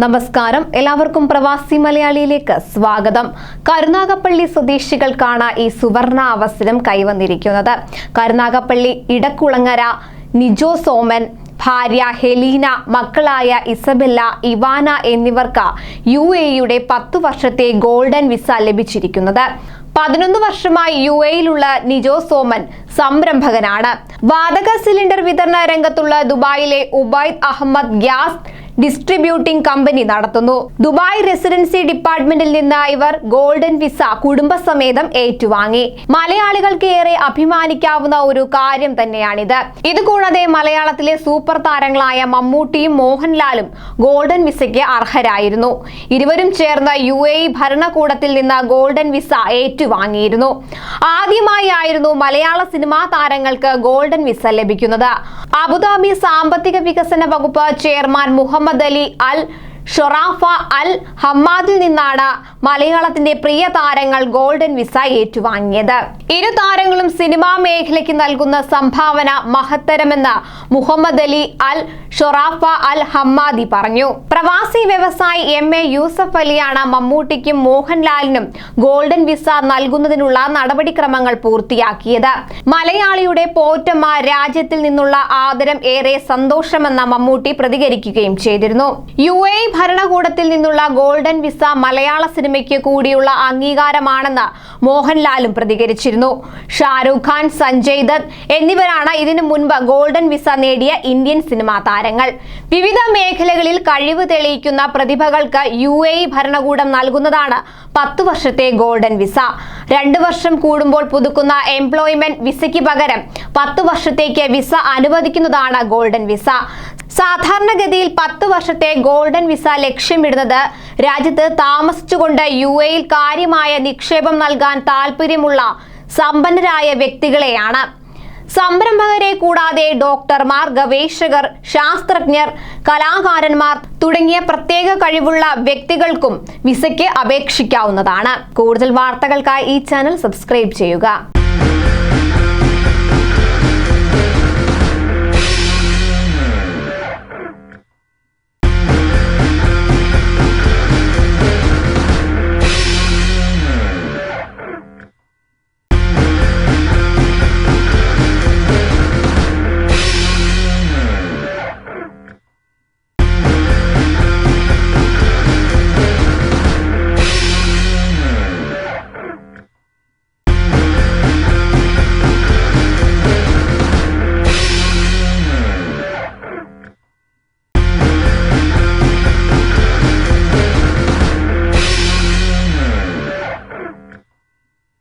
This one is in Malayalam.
നമസ്കാരം എല്ലാവർക്കും പ്രവാസി മലയാളിയിലേക്ക് സ്വാഗതം. കരുനാഗപ്പള്ളി സ്വദേശികൾക്കാണ് ഈ സുവർണ അവസരം കൈവന്നിരിക്കുന്നത്. കരുനാഗപ്പള്ളി ഇടക്കുളങ്ങര നിജോ സോമൻ, ഭാര്യ ഹെലീന, മക്കളായ ഇസബെല്ല, ഇവാന എന്നിവർക്ക് UAE-യുടെ 10 വർഷത്തെ ഗോൾഡൻ വിസ ലഭിച്ചിരിക്കുന്നത്. 11 വർഷമായി UAE-യിലുള്ള നിജോ സോമൻ സംരംഭകനാണ്. വാതക സിലിണ്ടർ വിതരണ രംഗത്തുള്ള ദുബായിലെ Ubaid Ahmed gas distributing company നടത്തുന്നു. ദുബായ് റെസിഡൻസി ഡിപ്പാർട്ട്മെന്റിൽ നിന്ന് ഇവർ ഗോൾഡൻ വിസ കുടുംബസമേതം ഏറ്റുവാങ്ങി. മലയാളികൾക്ക് ഏറെ അഭിമാനിക്കാവുന്ന ഒരു കാര്യം തന്നെയാണിത്. ഇതുകൂടാതെ മലയാളത്തിലെ സൂപ്പർ താരങ്ങളായ മമ്മൂട്ടിയും മോഹൻലാലും ഗോൾഡൻ വിസയ്ക്ക് അർഹരായിരുന്നു. ഇരുവരും ചേർന്ന് UAE ഭരണകൂടത്തിൽ നിന്ന് ഗോൾഡൻ വിസ ഏറ്റുവാങ്ങിയിരുന്നു. ആദ്യമായി ആയിരുന്നു മലയാള സിനിമാ താരങ്ങൾക്ക് ഗോൾഡൻ വിസ ലഭിക്കുന്നത്. അബുദാബി സാമ്പത്തിക വികസന വകുപ്പ് ചെയർമാൻ മുഹമ്മദ് അലി അൽ ഷൊറാഫ അൽ ഹമ്മാദിൽ നിന്നാണ് മലയാളത്തിന്റെ പ്രിയ താരങ്ങൾ ഗോൾഡൻ വിസ ഏറ്റുവാങ്ങിയത്. ഇരു താരങ്ങളും സിനിമാ മേഖലയ്ക്ക് നൽകുന്ന സംഭാവന മഹത്തരമെന്ന് മുഹമ്മദ് അലി അൽ ഷൊറാഫ അൽ ഹമ്മാദി പറഞ്ഞു. പ്രവാസി വ്യവസായി MA യൂസഫ് അലിയാണ് മമ്മൂട്ടിക്കും മോഹൻലാലിനും ഗോൾഡൻ വിസ നൽകുന്നതിനുള്ള നടപടിക്രമങ്ങൾ പൂർത്തിയാക്കിയത്. മലയാളിയുടെ പോറ്റമ്മ രാജ്യത്തിൽ നിന്നുള്ള ആദരം ഏറെ സന്തോഷമെന്ന മമ്മൂട്ടി പ്രതികരിക്കുകയും ചെയ്തിരുന്നു. UAE ഭരണകൂടത്തിൽ നിന്നുള്ള ഗോൾഡൻ വിസ മലയാള സിനിമയ്ക്ക് കൂടിയുള്ള അംഗീകാരമാണെന്ന് മോഹൻലാലും പ്രതികരിച്ചിരുന്നു. ഷാരൂഖ് ഖാൻ, സഞ്ജയ് ദത്ത് എന്നിവരാണ് ഇതിനു മുൻപ് ഗോൾഡൻ വിസ നേടിയ ഇന്ത്യൻ സിനിമാ താരങ്ങൾ. വിവിധ മേഖലകളിൽ കഴിവ് തെളിയിക്കുന്ന പ്രതിഭകൾക്ക് UAE ഭരണകൂടം നൽകുന്നതാണ് 10 വർഷത്തെ ഗോൾഡൻ വിസ. 2 വർഷം കൂടുമ്പോൾ പുതുക്കുന്ന എംപ്ലോയ്മെന്റ് വിസയ്ക്ക് പകരം 10 വർഷത്തേക്ക് വിസ അനുവദിക്കുന്നതാണ് ഗോൾഡൻ വിസ. സാധാരണഗതിയിൽ 10 വർഷത്തെ ഗോൾഡൻ വിസ ലക്ഷ്യമിടുന്നത് രാജ്യത്ത് താമസിച്ചുകൊണ്ട് UAE-യിൽ കാര്യമായ നിക്ഷേപം നൽകാൻ താല്പര്യമുള്ള സമ്പന്നരായ വ്യക്തികളെയാണ്. സംരംഭകരെ കൂടാതെ ഡോക്ടർമാർ, ഗവേഷകർ, ശാസ്ത്രജ്ഞർ, കലാകാരന്മാർ തുടങ്ങിയ പ്രത്യേക കഴിവുള്ള വ്യക്തികൾക്കും വിസയ്ക്ക് അപേക്ഷിക്കാവുന്നതാണ്. കൂടുതൽ വാർത്തകൾക്കായി ഈ ചാനൽ സബ്സ്ക്രൈബ് ചെയ്യുക.